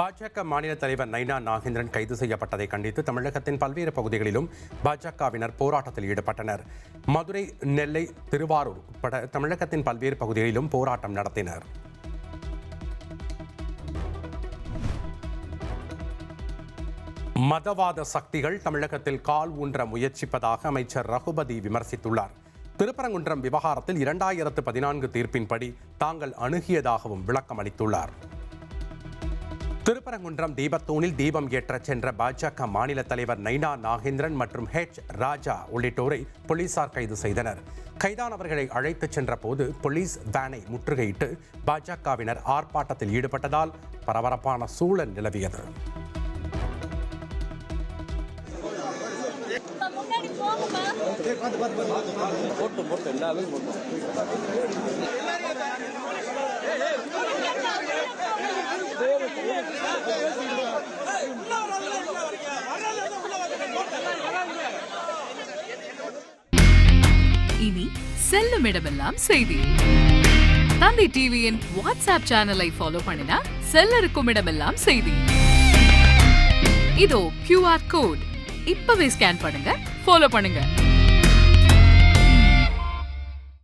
பாஜக மாநில தலைவர் நைனா நாகேந்திரன் கைது செய்யப்பட்டதை கண்டித்து தமிழகத்தின் பல்வேறு பகுதிகளிலும் பாஜகவினர் போராட்டத்தில் ஈடுபட்டனர். மதுரை, நெல்லை, திருவாரூர் உட்பட தமிழகத்தின் பல்வேறு பகுதிகளிலும் போராட்டம் நடத்தினர். மதவாத சக்திகள் தமிழகத்தில் கால் ஊன்ற முயற்சிப்பதாக அமைச்சர் ரகுபதி விமர்சித்துள்ளார். திருப்பரங்குன்றம் விவகாரத்தில் 2014 தீர்ப்பின்படி தாங்கள் அணுகியதாகவும் விளக்கம் அளித்துள்ளார். திருப்பரங்குன்றம் தீபத்தூணில் தீபம் ஏற்றச் சென்ற பாஜக மாநில தலைவர் நைனா நாகேந்திரன் மற்றும் ராஜா உள்ளிட்டோரை போலீசார் கைது செய்தனர். கைதானவர்களை அழைத்துச் சென்ற போது போலீஸ் வேனை முற்றுகையிட்டு பாஜகவினர் ஆர்ப்பாட்டத்தில் ஈடுபட்டதால் பரபரப்பான சூழல் நிலவியது. இனி செல்லும் இடமெல்லாம் செய்தி. தந்தை டிவியின் வாட்ஸ்அப் சேனலை ஃபாலோ பண்ணினா செல்லருக்கும் இடமெல்லாம் செய்தி. இதோ QR கோட் இப்பவே ஸ்கேன் பண்ணுங்க, ஃபாலோ பண்ணுங்க.